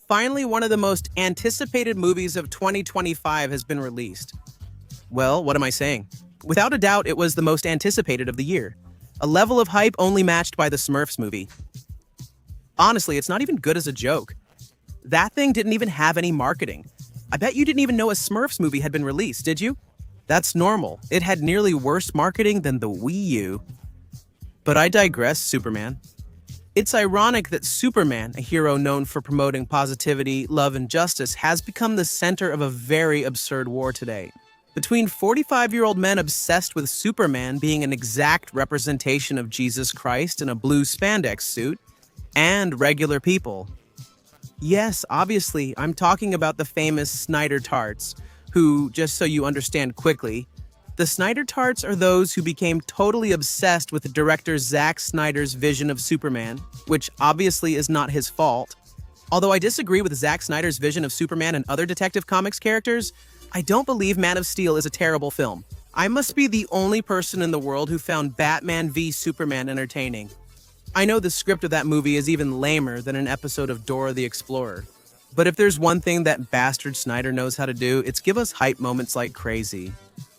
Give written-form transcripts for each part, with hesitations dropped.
Finally, one of the most anticipated movies of 2025 has been released. Well, what am I saying? Without a doubt, it was the most anticipated of the year. A level of hype only matched by the Smurfs movie. Honestly, it's not even good as a joke. That thing didn't even have any marketing. I bet you didn't even know a Smurfs movie had been released, did you? That's normal. It had nearly worse marketing than the Wii U. But I digress, Superman. It's ironic that Superman, a hero known for promoting positivity, love, and justice, has become the center of a very absurd war today. Between 45-year-old men obsessed with Superman being an exact representation of Jesus Christ in a blue spandex suit, and regular people. Yes, obviously, I'm talking about the famous Snyder Tarts, who, just so you understand quickly, the Snyder Tarts are those who became totally obsessed with director Zack Snyder's vision of Superman, which obviously is not his fault. Although I disagree with Zack Snyder's vision of Superman and other Detective Comics characters, I don't believe Man of Steel is a terrible film. I must be the only person in the world who found Batman v Superman entertaining. I know the script of that movie is even lamer than an episode of Dora the Explorer. But if there's one thing that bastard Snyder knows how to do, it's give us hype moments like crazy.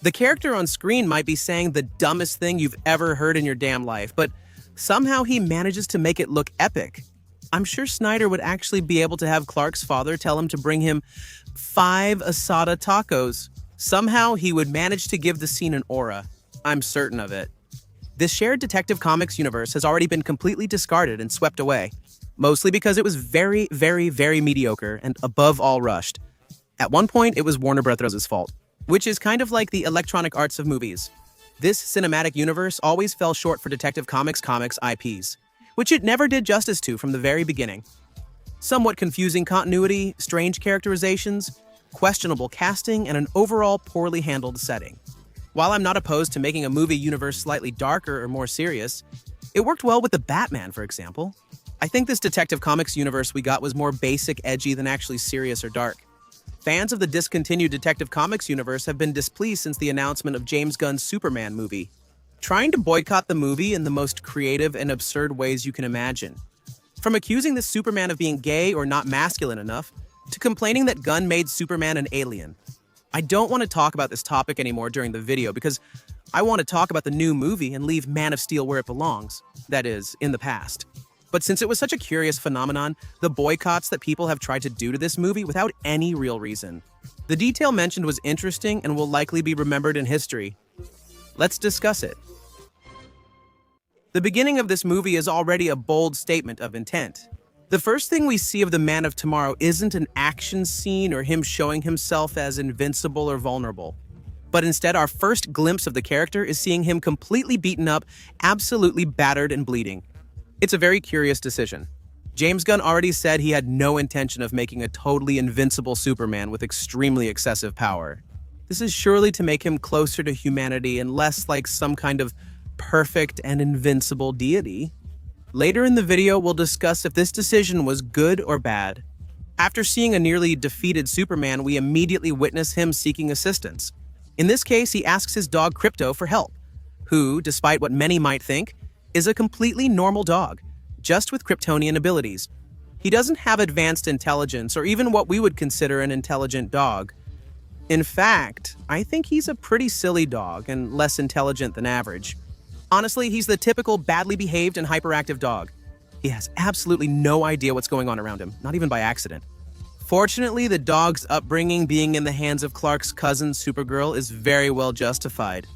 The character on screen might be saying the dumbest thing you've ever heard in your damn life, but somehow he manages to make it look epic. I'm sure Snyder would actually be able to have Clark's father tell him to bring him 5 asada tacos. Somehow he would manage to give the scene an aura. I'm certain of it. This shared Detective Comics universe has already been completely discarded and swept away, mostly because it was very, very, very mediocre and above all rushed. At one point, it was Warner Bros.' fault, which is kind of like the Electronic Arts of movies. This cinematic universe always fell short for Detective Comics IPs, which it never did justice to from the very beginning. Somewhat confusing continuity, strange characterizations, questionable casting, and an overall poorly handled setting. While I'm not opposed to making a movie universe slightly darker or more serious, it worked well with the Batman, for example. I think this Detective Comics universe we got was more basic, edgy than actually serious or dark. Fans of the discontinued Detective Comics universe have been displeased since the announcement of James Gunn's Superman movie, trying to boycott the movie in the most creative and absurd ways you can imagine. From accusing the Superman of being gay or not masculine enough, to complaining that Gunn made Superman an alien. I don't want to talk about this topic anymore during the video because I want to talk about the new movie and leave Man of Steel where it belongs, that is, in the past. But since it was such a curious phenomenon, the boycotts that people have tried to do to this movie without any real reason. The detail mentioned was interesting and will likely be remembered in history. Let's discuss it. The beginning of this movie is already a bold statement of intent. The first thing we see of the Man of Tomorrow isn't an action scene or him showing himself as invincible or vulnerable. But instead, our first glimpse of the character is seeing him completely beaten up, absolutely battered and bleeding. It's a very curious decision. James Gunn already said he had no intention of making a totally invincible Superman with extremely excessive power. This is surely to make him closer to humanity and less like some kind of perfect and invincible deity. Later in the video, we'll discuss if this decision was good or bad. After seeing a nearly defeated Superman, we immediately witness him seeking assistance. In this case, he asks his dog Krypto for help, who, despite what many might think, is a completely normal dog, just with Kryptonian abilities. He doesn't have advanced intelligence or even what we would consider an intelligent dog. In fact, I think he's a pretty silly dog and less intelligent than average. Honestly, he's the typical badly behaved and hyperactive dog. He has absolutely no idea what's going on around him, not even by accident. Fortunately, the dog's upbringing being in the hands of Clark's cousin, Supergirl, is very well justified.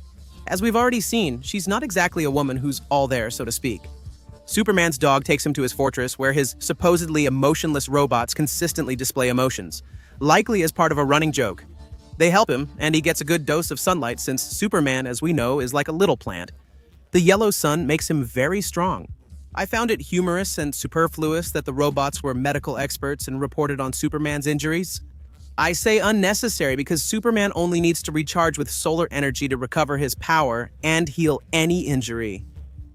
As we've already seen, she's not exactly a woman who's all there, so to speak. Superman's dog takes him to his fortress where his supposedly emotionless robots consistently display emotions, likely as part of a running joke. They help him, and he gets a good dose of sunlight since Superman, as we know, is like a little plant. The yellow sun makes him very strong. I found it humorous and superfluous that the robots were medical experts and reported on Superman's injuries. I say unnecessary because Superman only needs to recharge with solar energy to recover his power and heal any injury.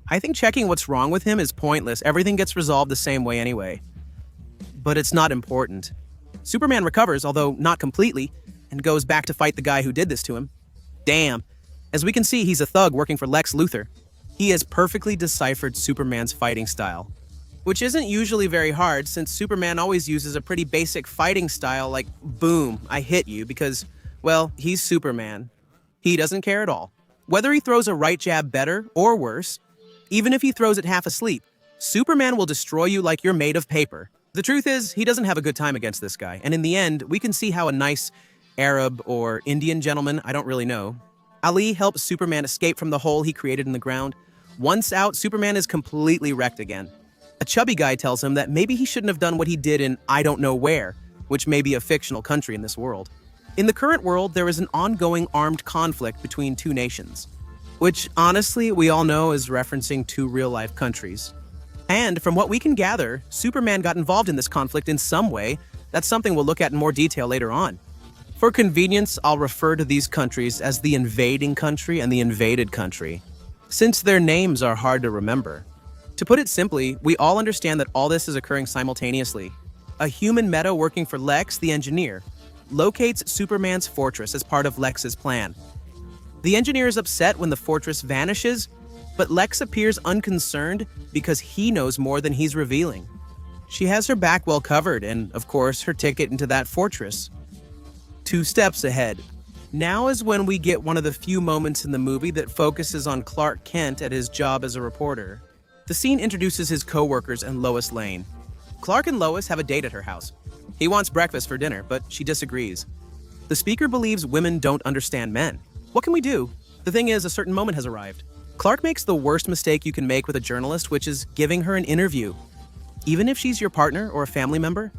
I think checking what's wrong with him is pointless. Everything gets resolved the same way anyway. But it's not important. Superman recovers, although not completely, and goes back to fight the guy who did this to him. Damn. As we can see, he's a thug working for Lex Luthor. He has perfectly deciphered Superman's fighting style. which isn't usually very hard since Superman always uses a pretty basic fighting style like, boom, I hit you, because, well, he's Superman. He doesn't care at all. Whether he throws a right jab better or worse, even if he throws it half asleep, Superman will destroy you like you're made of paper. The truth is, he doesn't have a good time against this guy, and in the end, we can see how a nice Arab or Indian gentleman, I don't really know, Ali helps Superman escape from the hole he created in the ground. Once out, Superman is completely wrecked again. A chubby guy tells him that maybe he shouldn't have done what he did in I don't know where, which may be a fictional country in this world. In the current world, there is an ongoing armed conflict between two nations, which honestly we all know is referencing two real-life countries. And from what we can gather, Superman got involved in this conflict in some way. That's something we'll look at in more detail later on. For convenience, I'll refer to these countries as the invading country and the invaded country, since their names are hard to remember. To put it simply, we all understand that all this is occurring simultaneously. A human Meta working for Lex, the engineer, locates Superman's fortress as part of Lex's plan. The engineer is upset when the fortress vanishes, but Lex appears unconcerned because he knows more than he's revealing. She has her back well covered and, of course, her ticket into that fortress. 2 steps ahead. Now is when we get one of the few moments in the movie that focuses on Clark Kent at his job as a reporter. The scene introduces his co-workers and Lois Lane. Clark and Lois have a date at her house. He wants breakfast for dinner, but she disagrees. The speaker believes women don't understand men. What can we do? The thing is, a certain moment has arrived. Clark makes the worst mistake you can make with a journalist, which is giving her an interview. Even if she's your partner or a family member.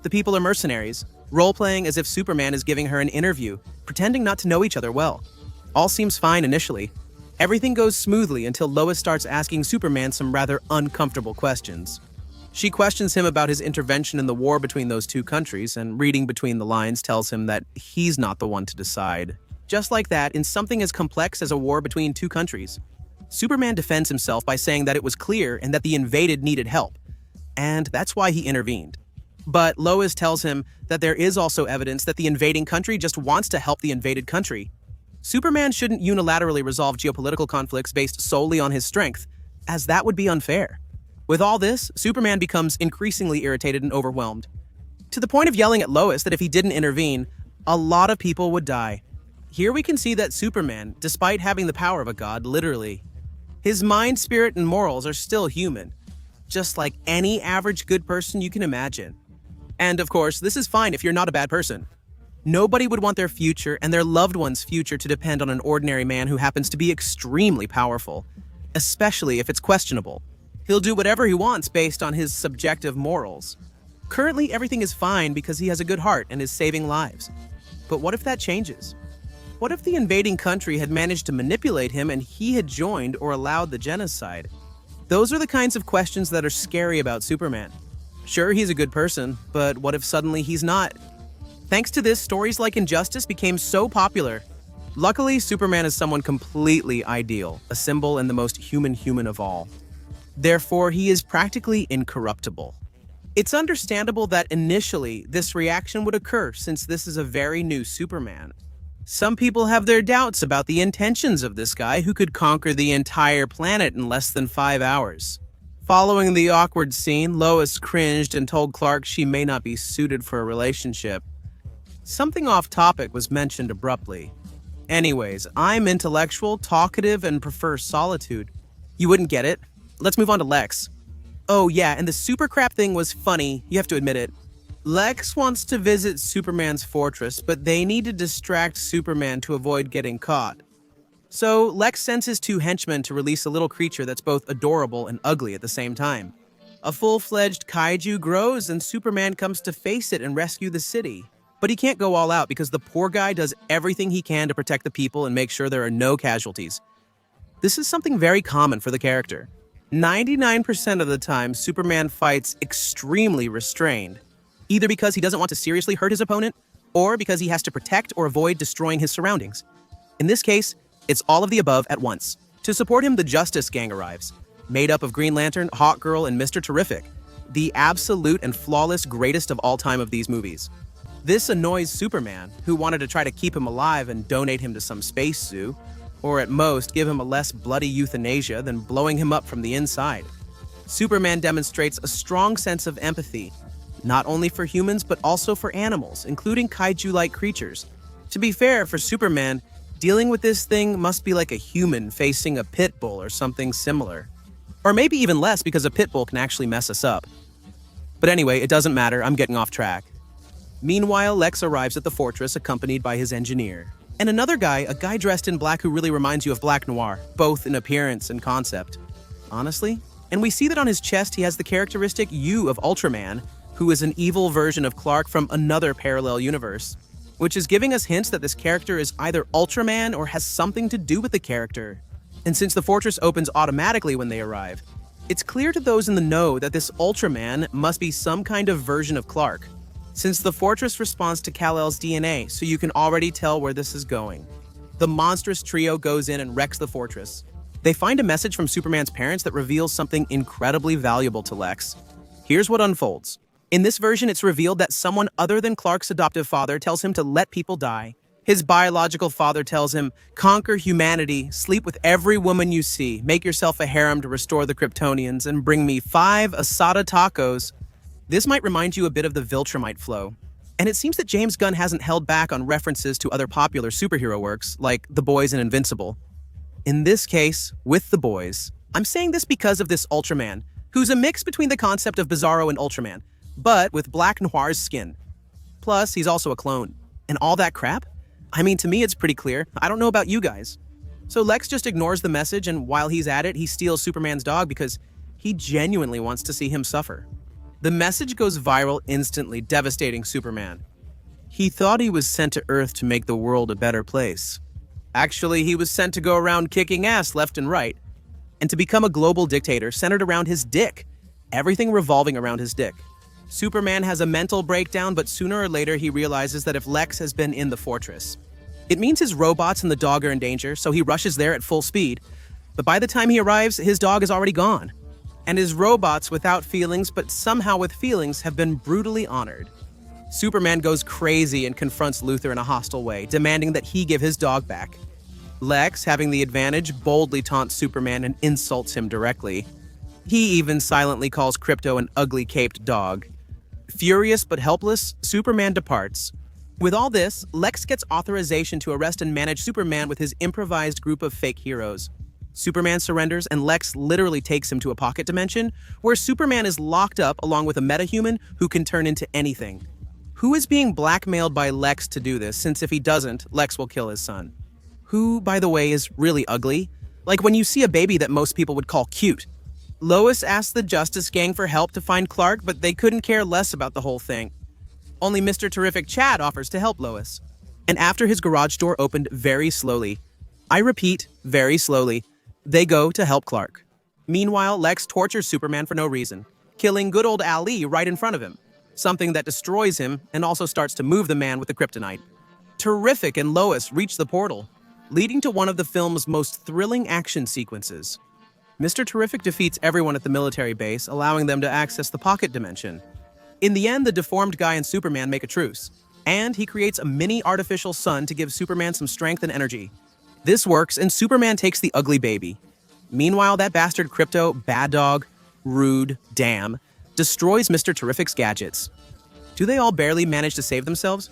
The people are mercenaries, role-playing as if Superman is giving her an interview, pretending not to know each other well. All seems fine initially. Everything goes smoothly until Lois starts asking Superman some rather uncomfortable questions. She questions him about his intervention in the war between those two countries, and reading between the lines tells him that he's not the one to decide. Just like that, in something as complex as a war between two countries, Superman defends himself by saying that it was clear and that the invaded needed help, and that's why he intervened. But Lois tells him that there is also evidence that the invading country just wants to help the invaded country. Superman shouldn't unilaterally resolve geopolitical conflicts based solely on his strength, as that would be unfair. With all this, Superman becomes increasingly irritated and overwhelmed, to the point of yelling at Lois that if he didn't intervene, a lot of people would die. Here we can see that Superman, despite having the power of a god, literally, his mind, spirit, and morals are still human, just like any average good person you can imagine. And of course, this is fine if you're not a bad person. Nobody would want their future and their loved one's future to depend on an ordinary man who happens to be extremely powerful, especially if it's questionable. He'll do whatever he wants based on his subjective morals. Currently, everything is fine because he has a good heart and is saving lives. But what if that changes? What if the invading country had managed to manipulate him and he had joined or allowed the genocide? Those are the kinds of questions that are scary about Superman. Sure, he's a good person, but what if suddenly he's not? Thanks to this, stories like Injustice became so popular. Luckily, Superman is someone completely ideal, a symbol and the most human of all. Therefore, he is practically incorruptible. It's understandable that initially this reaction would occur since this is a very new Superman. Some people have their doubts about the intentions of this guy who could conquer the entire planet in less than 5 hours. Following the awkward scene, Lois cringed and told Clark she may not be suited for a relationship. Something off topic was mentioned abruptly. Anyways, I'm intellectual, talkative, and prefer solitude. You wouldn't get it. Let's move on to Lex. Oh yeah, and the super crap thing was funny, you have to admit it. Lex wants to visit Superman's fortress, but they need to distract Superman to avoid getting caught. So Lex sends his 2 henchmen to release a little creature that's both adorable and ugly at the same time. A full-fledged kaiju grows and Superman comes to face it and rescue the city. But he can't go all out because the poor guy does everything he can to protect the people and make sure there are no casualties. This is something very common for the character. 99% of the time, Superman fights extremely restrained, either because he doesn't want to seriously hurt his opponent, or because he has to protect or avoid destroying his surroundings. In this case, it's all of the above at once. To support him, the Justice Gang arrives, made up of Green Lantern, Hawkgirl, and Mr. Terrific, the absolute and flawless greatest of all time of these movies. This annoys Superman, who wanted to try to keep him alive and donate him to some space zoo, or at most give him a less bloody euthanasia than blowing him up from the inside. Superman demonstrates a strong sense of empathy, not only for humans but also for animals, including kaiju-like creatures. To be fair, for Superman, dealing with this thing must be like a human facing a pit bull or something similar. Or maybe even less, because a pit bull can actually mess us up. But anyway, it doesn't matter, I'm getting off track. Meanwhile, Lex arrives at the fortress accompanied by his engineer. And another guy, a guy dressed in black who really reminds you of Black Noir, both in appearance and concept. Honestly? And we see that on his chest he has the characteristic U of Ultraman, who is an evil version of Clark from another parallel universe, which is giving us hints that this character is either Ultraman or has something to do with the character. And since the fortress opens automatically when they arrive, it's clear to those in the know that this Ultraman must be some kind of version of Clark, since the fortress responds to Kal-El's DNA, so you can already tell where this is going. The monstrous trio goes in and wrecks the fortress. They find a message from Superman's parents that reveals something incredibly valuable to Lex. Here's what unfolds. In this version, it's revealed that someone other than Clark's adoptive father tells him to let people die. His biological father tells him, conquer humanity, sleep with every woman you see, make yourself a harem to restore the Kryptonians, and bring me 5 asada tacos. This might remind you a bit of the Viltrumite flow. And it seems that James Gunn hasn't held back on references to other popular superhero works, like The Boys and Invincible. In this case, with The Boys, I'm saying this because of this Ultraman, who's a mix between the concept of Bizarro and Ultraman, but with Black Noir's skin. Plus, he's also a clone. And all that crap? I mean, to me, it's pretty clear. I don't know about you guys. So Lex just ignores the message, and while he's at it, he steals Superman's dog because he genuinely wants to see him suffer. The message goes viral instantly, devastating Superman. He thought he was sent to Earth to make the world a better place. Actually, he was sent to go around kicking ass left and right, and to become a global dictator centered around his dick. Everything revolving around his dick. Superman has a mental breakdown, but sooner or later he realizes that if Lex has been in the fortress, it means his robots and the dog are in danger, so he rushes there at full speed. But by the time he arrives, his dog is already gone. And his robots without feelings, but somehow with feelings, have been brutally honored. Superman goes crazy and confronts Luthor in a hostile way, demanding that he give his dog back. Lex, having the advantage, boldly taunts Superman and insults him directly. He even silently calls Krypto an ugly caped dog. Furious but helpless, Superman departs. With all this, Lex gets authorization to arrest and manage Superman with his improvised group of fake heroes. Superman surrenders, and Lex literally takes him to a pocket dimension where Superman is locked up along with a metahuman who can turn into anything. Who is being blackmailed by Lex to do this, since if he doesn't, Lex will kill his son? Who, by the way, is really ugly. Like when you see a baby that most people would call cute. Lois asked the Justice Gang for help to find Clark, but they couldn't care less about the whole thing. Only Mr. Terrific Chad offers to help Lois. And after his garage door opened very slowly, I repeat, very slowly, they go to help Clark. Meanwhile, Lex tortures Superman for no reason, killing good old Ali right in front of him, something that destroys him and also starts to move the man with the kryptonite. Terrific and Lois reach the portal, leading to one of the film's most thrilling action sequences. Mr. Terrific defeats everyone at the military base, allowing them to access the pocket dimension. In the end, the deformed guy and Superman make a truce, and he creates a mini artificial sun to give Superman some strength and energy. This works, and Superman takes the ugly baby. Meanwhile, that bastard Krypto, bad dog, rude, damn, destroys Mr. Terrific's gadgets. Do they all barely manage to save themselves?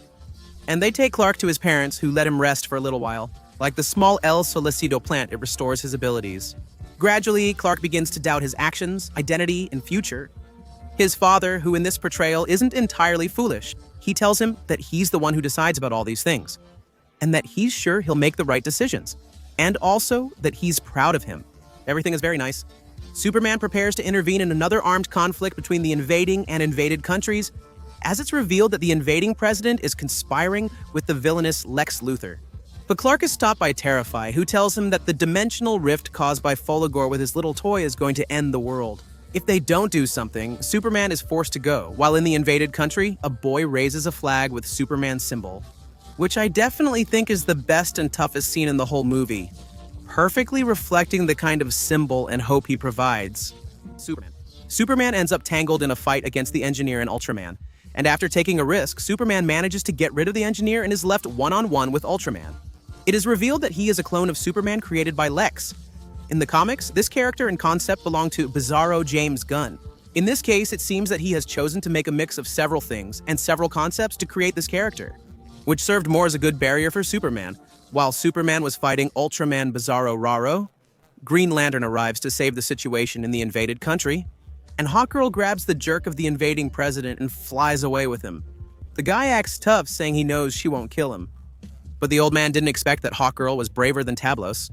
And they take Clark to his parents, who let him rest for a little while. Like the small El Solicito plant, it restores his abilities. Gradually, Clark begins to doubt his actions, identity, and future. His father, who in this portrayal isn't entirely foolish, he tells him that he's the one who decides about all these things, and that he's sure he'll make the right decisions, and also that he's proud of him. Everything is very nice. Superman prepares to intervene in another armed conflict between the invading and invaded countries, as it's revealed that the invading president is conspiring with the villainous Lex Luthor. But Clark is stopped by Terrify, who tells him that the dimensional rift caused by Folagor with his little toy is going to end the world. If they don't do something, Superman is forced to go, while in the invaded country, a boy raises a flag with Superman's symbol, which I definitely think is the best and toughest scene in the whole movie, perfectly reflecting the kind of symbol and hope he provides. Superman ends up tangled in a fight against the Engineer and Ultraman, and after taking a risk, Superman manages to get rid of the Engineer and is left one-on-one with Ultraman. It is revealed that he is a clone of Superman created by Lex, In the comics, this character and concept belong to Bizarro James Gunn. In this case, it seems that he has chosen to make a mix of several things and several concepts to create this character, which served more as a good barrier for Superman. While Superman was fighting Ultraman Bizarro Raro, Green Lantern arrives to save the situation in the invaded country, and Hawkgirl grabs the jerk of the invading president and flies away with him. The guy acts tough, saying he knows she won't kill him. But the old man didn't expect that Hawkgirl was braver than Tablos.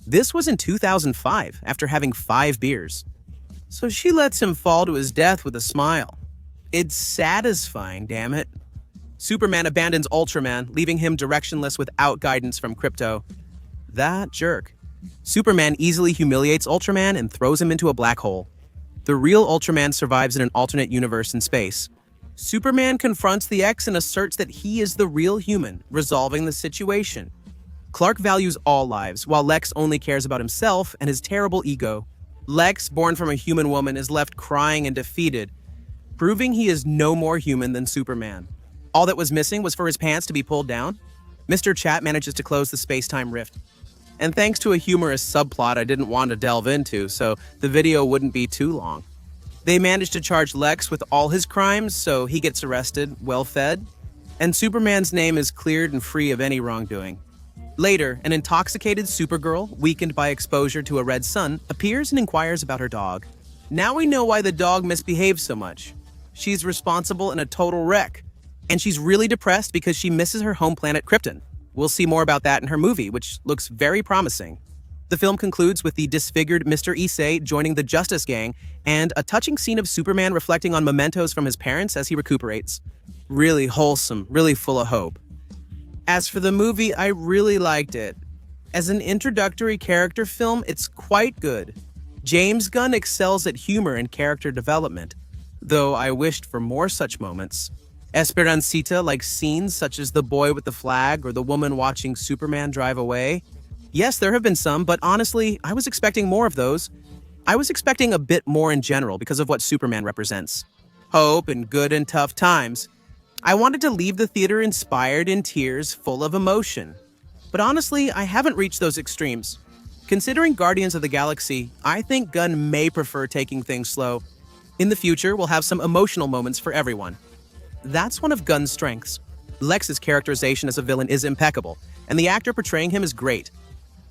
This was in 2005, after having 5 beers. So she lets him fall to his death with a smile. It's satisfying, damn it. Superman abandons Ultraman, leaving him directionless without guidance from Krypto. That jerk. Superman easily humiliates Ultraman and throws him into a black hole. The real Ultraman survives in an alternate universe in space. Superman confronts the X and asserts that he is the real human, resolving the situation. Clark values all lives, while Lex only cares about himself and his terrible ego. Lex, born from a human woman, is left crying and defeated, proving he is no more human than Superman. All that was missing was for his pants to be pulled down. Mr. Chat manages to close the space-time rift. And thanks to a humorous subplot I didn't want to delve into, so the video wouldn't be too long. They managed to charge Lex with all his crimes, so he gets arrested, well-fed, and Superman's name is cleared and free of any wrongdoing. Later, an intoxicated Supergirl, weakened by exposure to a red sun, appears and inquires about her dog. Now we know why the dog misbehaves so much. She's responsible in a total wreck. And she's really depressed because she misses her home planet Krypton. We'll see more about that in her movie, which looks very promising. The film concludes with the disfigured Mr. Issei joining the Justice Gang and a touching scene of Superman reflecting on mementos from his parents as he recuperates. Really wholesome, really full of hope. As for the movie, I really liked it. As an introductory character film, it's quite good. James Gunn excels at humor and character development, though I wished for more such moments. Esperancita likes scenes such as the boy with the flag or the woman watching Superman drive away. Yes, there have been some, but honestly, I was expecting more of those. I was expecting a bit more in general because of what Superman represents. Hope and good and tough times. I wanted to leave the theater inspired in tears, full of emotion. But honestly, I haven't reached those extremes. Considering Guardians of the Galaxy, I think Gunn may prefer taking things slow. In the future, we'll have some emotional moments for everyone. That's one of Gunn's strengths. Lex's characterization as a villain is impeccable, and the actor portraying him is great.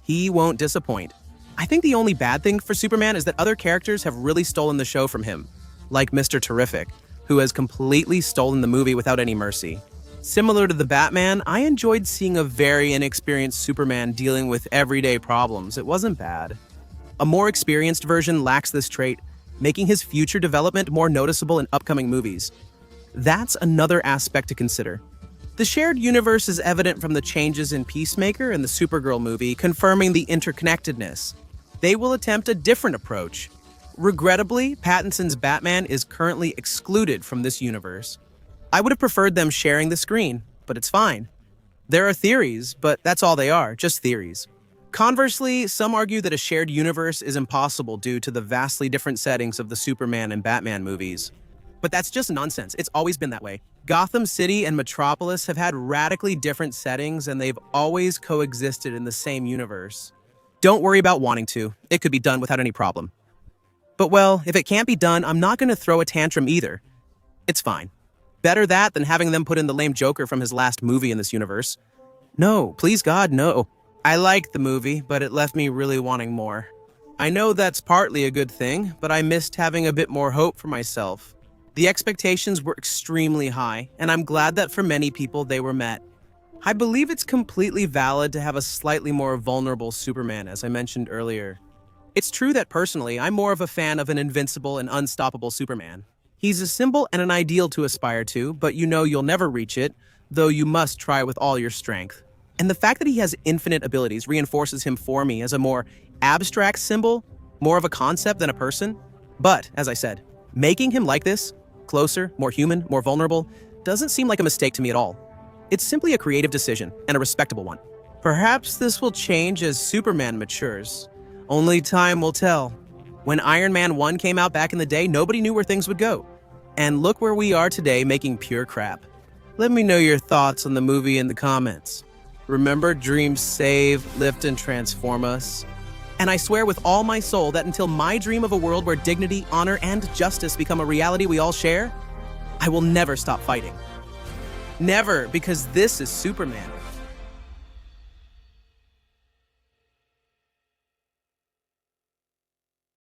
He won't disappoint. I think the only bad thing for Superman is that other characters have really stolen the show from him, like Mr. Terrific, who has completely stolen the movie without any mercy. Similar to the Batman, I enjoyed seeing a very inexperienced Superman dealing with everyday problems. It wasn't bad. A more experienced version lacks this trait, making his future development more noticeable in upcoming movies. That's another aspect to consider. The shared universe is evident from the changes in Peacemaker and the Supergirl movie, confirming the interconnectedness. They will attempt a different approach. Regrettably, Pattinson's Batman is currently excluded from this universe. I would have preferred them sharing the screen, but it's fine. There are theories, but that's all they are, just theories. Conversely, some argue that a shared universe is impossible due to the vastly different settings of the Superman and Batman movies. But that's just nonsense. It's always been that way. Gotham City and Metropolis have had radically different settings, and they've always coexisted in the same universe. Don't worry about wanting to. It could be done without any problem. But well, if it can't be done, I'm not going to throw a tantrum either. It's fine. Better that than having them put in the lame Joker from his last movie in this universe. No, please God, no. I liked the movie, but it left me really wanting more. I know that's partly a good thing, but I missed having a bit more hope for myself. The expectations were extremely high, and I'm glad that for many people they were met. I believe it's completely valid to have a slightly more vulnerable Superman, as I mentioned earlier. It's true that personally, I'm more of a fan of an invincible and unstoppable Superman. He's a symbol and an ideal to aspire to, but you know you'll never reach it, though you must try with all your strength. And the fact that he has infinite abilities reinforces him for me as a more abstract symbol, more of a concept than a person. But, as I said, making him like this, closer, more human, more vulnerable, doesn't seem like a mistake to me at all. It's simply a creative decision, and a respectable one. Perhaps this will change as Superman matures. Only time will tell. When Iron Man 1 came out back in the day, nobody knew where things would go. And look where we are today, making pure crap. Let me know your thoughts on the movie in the comments. Remember, dreams save, lift, and transform us. And I swear with all my soul that until my dream of a world where dignity, honor, and justice become a reality we all share, I will never stop fighting. Never, because this is Superman.